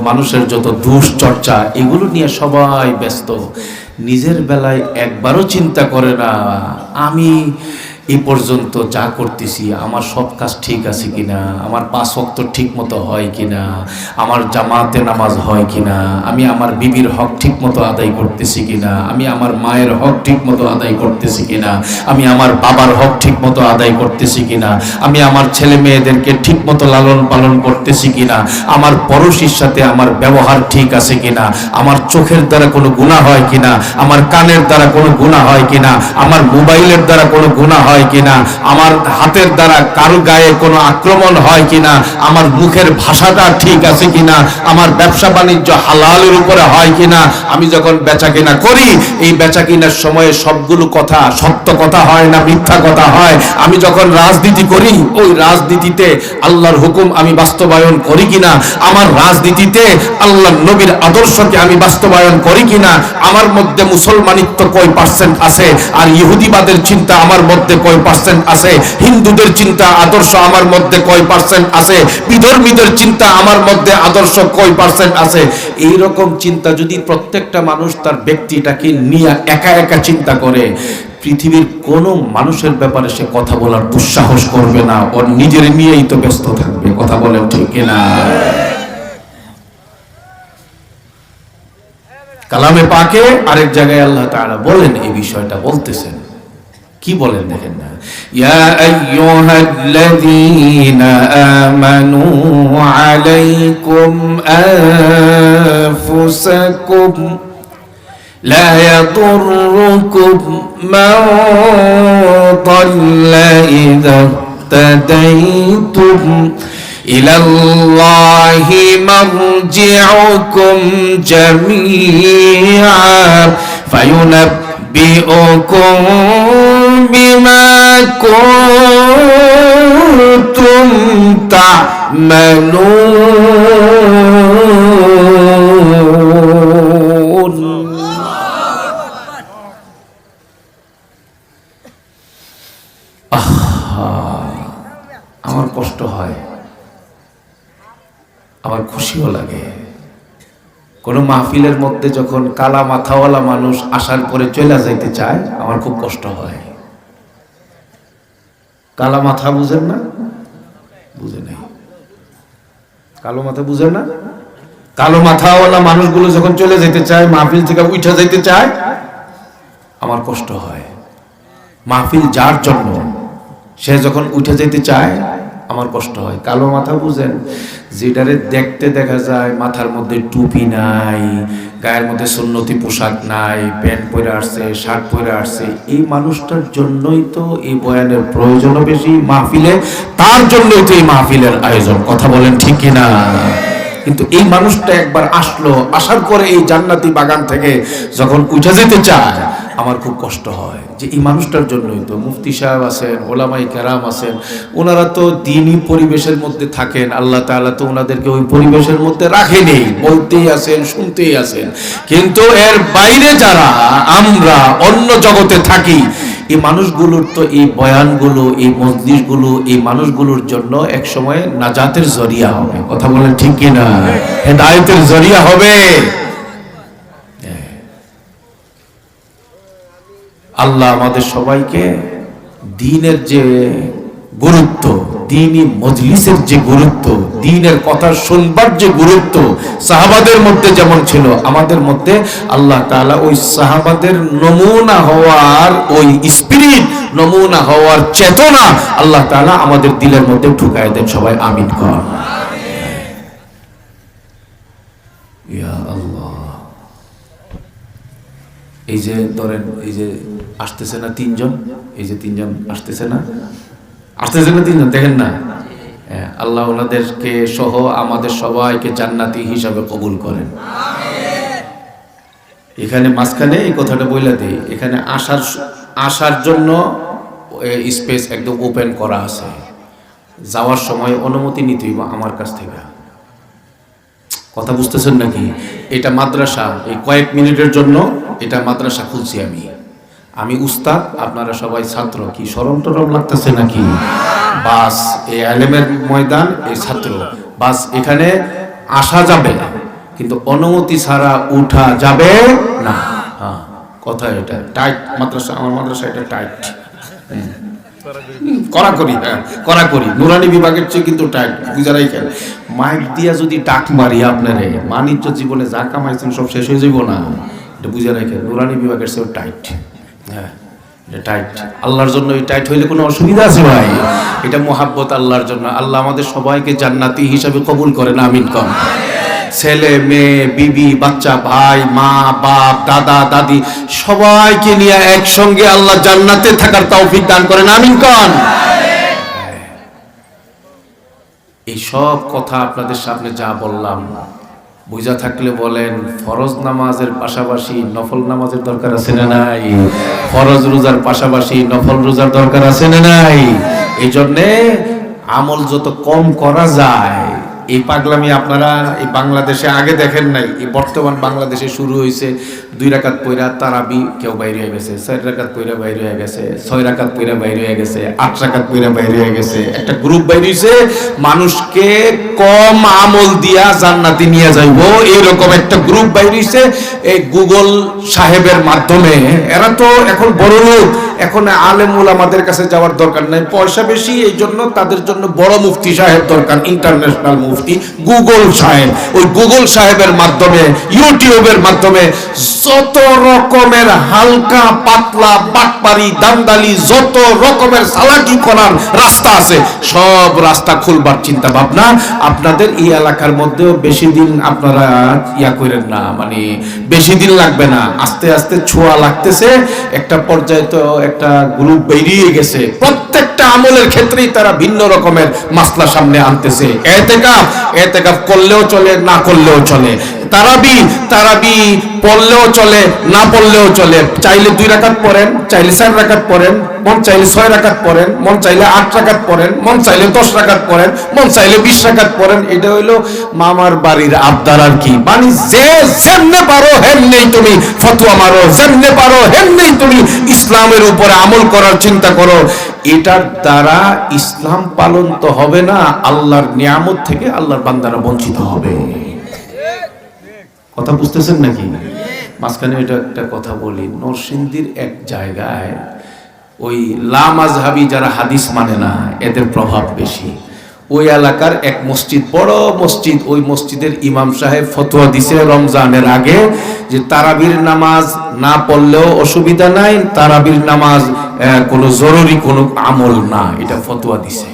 মানুষের যত দুশ্চর্চা এগুলো নিয়ে সবাই ব্যস্ত, নিজের বেলায় একবারও চিন্তা করে না আমি এই পর্যন্ত যা করতেছি আমার সব কাজ ঠিক আছে কিনা, আমার 5 ওয়াক্ত ঠিক মতো হয় কিনা, আমার জামাতে নামাজ হয় কিনা, আমি আমার বিবির হক ঠিক মতো আদায় করতেছি কিনা, আমি আমার মায়ের হক ঠিক মতো আদায় করতেছি কিনা, আমি আমার বাবার হক ঠিক মতো আদায় করতেছি কিনা, আমি আমার ছেলে মেয়েদেরকে ঠিক মতো লালন পালন করতেছি কিনা, আমার পড়োশীর সাথে আমার ব্যবহার ঠিক আছে কিনা, আমার চোখের দ্বারা কোনো গুনাহ হয় কিনা, আমার কানের দ্বারা কোনো গুনাহ হয় কিনা, আমার মোবাইলের দ্বারা কোনো গুনাহ হয় কিনা, আমার হাতের দ্বারা কারো গায়ে কোনো আক্রমণ হয় কিনা, আমার মুখের ভাষাটা ঠিক আছে কিনা, আমার ব্যবসা বাণিজ্য হালালের উপরে হয় কিনা, আমি যখন বেচা কিনা করি এই বেচা কিনার সময়ে সবগুলো কথা সত্য কথা হয় না মিথ্যা কথা হয়, আমি যখন রাজনীতি করি ওই রাজনীতিতে আল্লাহর হুকুম আমি বাস্তবায়ন করি কিনা, আমার রাজনীতিতে আল্লাহর নবীর আদর্শকে আমি বাস্তবায়ন করি কিনা, আমার মধ্যে মুসলমানিত্ব কয় পার্সেন্ট আছে আর ইহুদিবাদের চিন্তা আমার মধ্যে কয় পার্সেন্ট আছে, হিন্দুদের চিন্তা আদর্শ আমার মধ্যে কয় পার্সেন্ট আছে, বিধর্মীদের চিন্তা আমার মধ্যে আদর্শ কয় পার্সেন্ট আছে। এই রকম চিন্তা যদি প্রত্যেকটা মানুষ তার ব্যক্তিটাকে নিয়ে একা একা চিন্তা করে, পৃথিবীর কোন মানুষের ব্যাপারে সে কথা বলার দুঃসাহস করবে না, ওর নিজের নিয়েই তো ব্যস্ত থাকবে। কথা বলেন ঠিক কিনা? কালামে পাকে আরেক জায়গায় আল্লাহ তাআলা বলেন এই বিষয়টা বলতেছেন, কি বলেন দেখেন না, ইয়া আইয়ুহাল্লাযীনা আমানু আলাইকুম আনফুসাকুম লা ইয়াদুররুকুম মান দাল্লা ইযা তাদাইতুম ইলাল্লাহি মারজিউকুম জামিআ ফায়ুনাব্বিউকুম বিমা কুনতুম তা'মালুন। আমার কষ্ট হয়, আমার খুশিও লাগে। কোন মাহফিলের মধ্যে যখন কালা মাথাওয়ালা মানুষ আসার পরে চলে যাইতে চায় আমার খুব কষ্ট হয়। কালা মাথা বুঝেন না? বুঝে নাই? কালো মাথা বুঝেন না? কালো মাথাওয়ালা মানুষগুলো যখন চলে যেতে চায়, মাহফিল থেকে উঠে যাইতে চায়, আমার কষ্ট হয়। মাহফিল যার জন্য সে যখন উঠে যেতে চায় আমার কষ্ট হয়। কালো মাথা বুঝেন? যেটারে দেখতে দেখা যায় মাথার মধ্যে টুপি নাই, গায়ের মধ্যে সুন্নতি পোশাক নাই, প্যান্ট পরে আসছে, শার্ট পরে আসছে, এই মানুষটার জন্যই তো এই বয়ানের প্রয়োজন বেশি মাহফিলে, তার জন্যই তো এই মাহফিলের আয়োজন। কথা বলেন ঠিক কিনা? কিন্তু এই মানুষটা একবার আসলো, আসার পরে এই জান্নাতি বাগান থেকে যখন উঠে যেতে চায় আমার খুব কষ্ট হয় যে এই মানুষটার জন্যই তো মুফতি সাহেব আছেন, ওলামাই কেরাম আছেন, ওনারা তো দ্বীনি পরিবেশের মধ্যে থাকেন, আল্লাহ তাআলা তো ওনাদেরকে ওই পরিবেশের মধ্যে রাখেনি, বলতেই আছেন শুনতেই আছেন। কিন্তু এর বাইরে যারা আমরা অন্য জগতে থাকি, এই মানুষগুলোর তো এই বয়ানগুলো, এই মজলিসগুলো এই মানুষগুলোর জন্য এক সময় নাজাতের জরিয়া হবে। কথা বলেন ঠিক কিনা? হেদায়েতের জরিয়া হবে। আল্লাহ আমাদের সবাইকে দ্বীনের যে গুরুত্ব, দ্বীনি মজলিসের যে গুরুত্ব, দ্বীনের কথা শুনবার যে গুরুত্ব সাহাবাদের মধ্যে যেমন ছিল, আমাদের মধ্যে আল্লাহ তাআলা ওই সাহাবাদের নমুনা হওয়ার ওই স্পিরিট, নমুনা হওয়ার চেতনা আল্লাহ তাআলা আমাদের দিলের মধ্যে ঢুকায় দেন। সবাই আমিন কর। ইয়া আল্লাহ। এই যে ধরেন এই যে আসতেছে না তিনজন, এই যে তিনজন আসতেছে না, আসতেছে না তিনজন, দেখেন না? আল্লাহ ওনাদেরকে সহ আমাদের সবাইকে জান্নাতি হিসাবে কবুল করেন। এখানে মাঝখানে এই কথাটা বইলা দেই, এখানে আসার জন্য স্পেস একদম ওপেন করা আছে, যাওয়ার সময় অনুমতি নিতে হইব আমার কাছ থেকে। কথা বুঝতেছেন নাকি? এটা মাদ্রাসা, এই কয়েক মিনিটের জন্য এটা মাদ্রাসা খুলছি আমি উস্তাদ, আপনারা সবাই ছাত্র। কি শরম টরম লাগতেছে নাকি? বাস এই আলেমের ময়দান, এই ছাত্র বাস। এখানে আসা যাবে, কিন্তু অনুমতি ছাড়া উঠা যাবে না। হ্যাঁ, কথা এটা টাইট মাদ্রাসা, আমার মাদ্রাসা এটা টাইট, কড়াকড়ি। হ্যাঁ, কড়াকড়ি। নুরানি বিভাগের চেয়ে কিন্তু টাইট, বুঝা রাখেন। মাইক দিয়া যদি ডাক মারি আপনারে, বাণিজ্য জীবনে যা কামাইছেন সব শেষ হয়ে যাব না, এটা বুঝা রাখেন। নুরানি বিভাগের চেয়ে টাইট। হ্যাঁ, টাইট। আল্লাহর জন্য এই টাইট হইলে কোনো অসুবিধা আছে ভাই? এটা মোহাব্বত আল্লাহর জন্য। আল্লাহ আমাদের সবাইকে জান্নাতি হিসাবে কবুল করেন, আমিন কন। ছেলে মেয়ে বিবি বাচ্চা ভাই মা বাপ দাদা দাদি সবাইকে নিয়ে একসঙ্গে আল্লাহ জান্নাতে থাকার তৌফিক দান করেন, আমিন কন। এই সব কথা আপনাদের সামনে যা বললাম বুঝা থাকলে বলেন, ফরজ নামাজের পাশাপাশি নফল নামাজের দরকার আছে না নাই? ফরজ রোজার পাশাপাশি নফল রোজার দরকার আছে না নাই? এই জন্যে আমল যত কম করা যায়, এই পাগলামি আপনারা এই বাংলাদেশে আগে দেখেন নাই, এই বর্তমান বাংলাদেশে শুরু হয়েছে। 2 রাকাত পয়রা তারাবি কেউ বাইরে হয়ে গেছে, 4 রাকাত পয়রা বাইরে হয়ে গেছে, 6 রাকাত পয়রা বাইরে হয়ে গেছে, 8 রাকাত পয়রা বাইরে হয়ে গেছে। একটা গ্রুপ বাইরে হয়েছে, মানুষকে কম আমল দিয়া জান্নাতে নিয়ে যাইবো, এরকম একটা গ্রুপ বাইরে হয়েছে এই গুগল সাহেবের মাধ্যমে। এরা তো এখন বড় লোক, এখন আলেম উলামাদের কাছে যাওয়ার দরকার নাই, পয়সা বেশি, এই জন্য তাদের জন্য বড় মুফতি সাহেব দরকার, ইন্টারন্যাশনাল মুফতি গুগল সাহেব। ওই গুগল সাহেবের মাধ্যমে, ইউটিউবের মাধ্যমে যত রকমের হালকা পাতলা বাটপারি দান্দালি, যত রকমের চালাকি করার রাস্তা আছে, সব রাস্তা খুলবার চিন্তা ভাবনা। আপনাদের এই এলাকার মধ্যেও বেশি দিন আপনারা ইয়া করেন না, মানে বেশি দিন লাগবে না, আস্তে আস্তে ছোঁয়া লাগতেছে। একটা পর্যায়ে তো একটা গ্রুপ বেরিয়ে গেছে, প্রত্যেকটা আমলের ক্ষেত্রেই তারা ভিন্ন রকমের মাসলা সামনে আনতেছে। এতেকাফ করলেও চলে, না করলেও চলে। তারাবি পড়লেও চলে, না পড়লেও চলে। চাইলে 2 রাকাত পড়েন, চাইলে 4 রাকাত পড়েন, মন চাইলে 6 রাকাত পড়েন, মন চাইলে 8 রাকাত পড়েন, মন চাইলে 10 রাকাত পড়েন, মন চাইলে 20 রাকাত পড়েন। এটা হইলো মামার বাড়ির আবদার আর কি। মানে যে যেমনে পারো হেমনেই তুমি ফতোয়া মারো, যেমনে পারো হেমনেই তুমি ইসলামের উপরে আমল করার চিন্তা করো। এটার দ্বারা ইসলাম পালন তো হবে না, আল্লাহর নিয়ামত থেকে আল্লাহর বান্দারা বঞ্চিত হবে। কথা বুঝতেছেন নাকি? মাঝখানে এটা একটা কথা বলি, নরসিংদীর এক জায়গায় ওই লা মাযহাবী যারা হাদিস মানে না, এদের প্রভাব বেশি। ওই এলাকার এক মসজিদ, বড় মসজিদ, ওই মসজিদের ইমাম সাহেব ফতোয়া দিছে রমজানের আগে যে তারাবির নামাজ না পড়লেও অসুবিধা নাই, তারাবির নামাজ কোনো জরুরি কোনো আমল না, এটা ফতোয়া দিছে।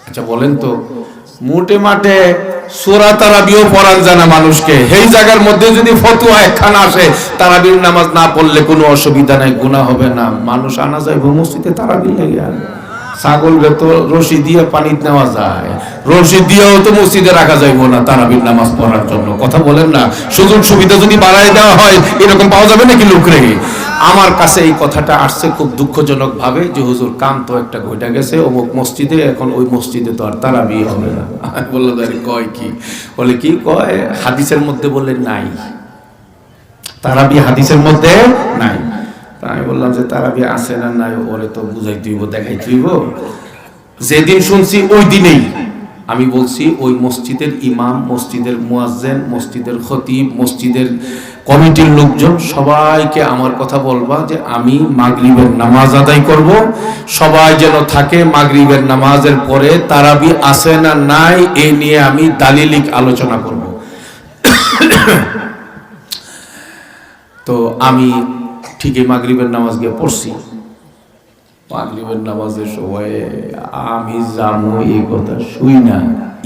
আচ্ছা বলেন তো, মোটে মাঠে সূরা তারাবিও পড়ান জানা মানুষকে, এই জায়গার মধ্যে যদি ফতোয়া একখানা আসে তারাবির নামাজ না পড়লে কোনো অসুবিধা নাই, গুনাহ হবে না, মানুষ আনা যায় মসজিদে তারাবি লাগে। ছাগলকে তো রশি দিয়ে পানি নেওয়া যায়, রশি দিয়েও তো মসজিদে রাখা যাইব না তারাবির নামাজ পড়ার জন্য। কথা বলেন না, সুযোগ সুবিধা যদি বাড়ায় দেওয়া হয় এরকম পাওয়া যাবে নাকি লোক রে? আমার কাছে এই কথাটা আসছে খুব দুঃখজনক ভাবে যে হুজুর কাম তো একটা ঘটে গেছে অমুক মসজিদে, এখন ওই মসজিদে তো আর তারাবি হবে না। বললো কয় কি? বলে কি কয়, হাদিসের মধ্যে বলে নাই, তারাবি হাদিসের মধ্যে নাই। আমি বললাম যে তারাবি আছে না নাই ওরে তো বুঝাই তুইব, দেখাই তুইব। যেদিন শুনছি ওই দিনেই আমি বলছি ওই মসজিদের ইমাম, মসজিদের মুয়াজ্জিন, মসজিদের খতিব, মসজিদের কমিটির লোকজন সবাইকে আমার কথা বলবা যে আমি মাগরিবের নামাজ আদায় করব, সবাই যেন থাকে মাগরিবের নামাজের পরে তারাবি আছে না নাই এই নিয়ে আমি দালিলিক আলোচনা করব। তো আমি ঠিকই মাগরিবের নামাজ গিয়ে পড়ছি। মাগরিবের নামাজের সময় আমি যাবো এই কথা শুই না,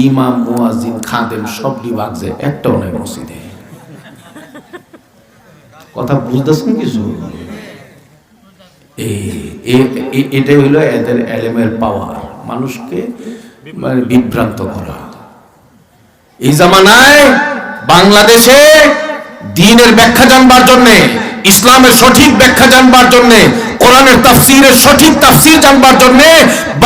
ইমাম মুয়াজ্জিন খাদেম সব ডিবাগছে, একটাও নাই মসজিদে। কথা বুঝতেছেন কিছু? এটাই হইলো এদের এলেমের পাওয়ার, মানুষকে মানে বিভ্রান্ত করা। এই জামানায় বাংলাদেশে দ্বীনের ব্যাখ্যা জানবার জন্য, ইসলামের সঠিক ব্যাখ্যা জানবার জন্য, কোরআনের তাফসীরের সঠিক তাফসীর জানবার জন্য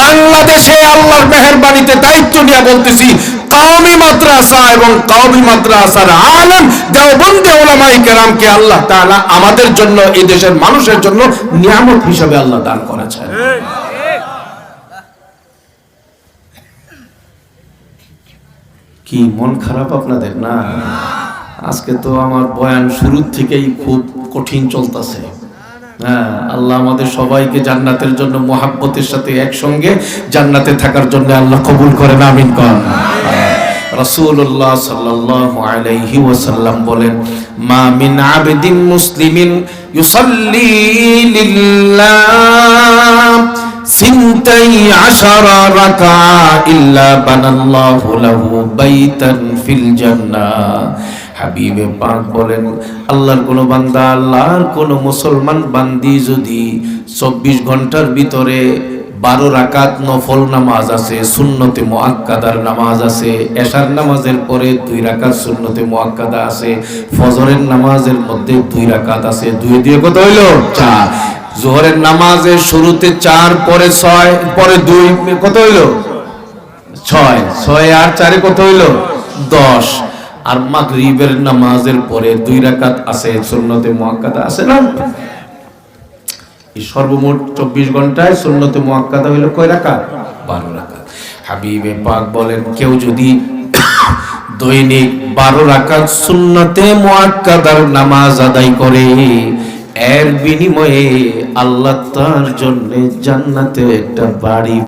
বাংলাদেশে আল্লাহর মেহেরবানিতে দায়িত্ব নিয়ে বলতেছি, কওমি মাদ্রাসা এবং কওমি মাদ্রাসার আলেম দেওবন্দি উলামায়ে কেরামকে আল্লাহ তাআলা আমাদের জন্য, এই দেশের মানুষের জন্য নিয়ামত হিসেবে আল্লাহ দান করেছেন। কি মন খারাপ আপনাদের? না, আজকে তো আমার বয়ান শুরুর থেকেই খুব কঠিন চলতেছে। হ্যাঁ, আল্লাহ আমাদের সবাইকে জান্নাতের জন্য মোহাব্বতের সাথে একসঙ্গে জান্নাতে থাকার জন্য আল্লাহ কবুল করেন, আমিন করেন। রাসূলুল্লাহ সাল্লাল্লাহু আলাইহি ওয়াসাল্লাম বলেন, মা মিন আবদিন মুসলিমিন ইউসাল্লি লিল্লাহ সিনতাই আশারা রাকাআ ইল্লা বানাল্লাহু লাহু বাইতান ফিল জান্নাহ। হাবিবে পাক বলেন, আল্লাহর কোন বান্দা, আল্লাহর কোন মুসলমান বান্দি যদি 24 ঘন্টার ভিতরে 12 রাকাত নফল নামাজ আছে, সুন্নতে মুআক্কাদার নামাজ আছে, এশার নামাজের পরে 2 রাকাত সুন্নতে মুআক্কাদা আছে, ফজরের নামাজের মধ্যে 2 রাকাত আছে, 2 দিয়ে কত হইল? 4। জোহরের নামাজের শুরুতে 4, পরে 6, পরে 2, কত হইল? 6। 6 আর 4 কত হইল? 10। আর মাগরিবের নামাজের পরে 2 রাকাত আছে, সুন্নতে মুআক্কাদা আছে না? এই সর্বমোট 24 ঘন্টায় সুন্নতে মুআক্কাদা হইল কয় রাকাত? 12 রাকাত। হাবিবে পাক বলেন, কেউ যদি দৈনিক 12 রাকাত সুন্নতে মুআক্কাদার নামাজ আদায় করে, এর বিনিময়ে আল্লাহ তার জন্য জান্নাতে একটা বাড়ি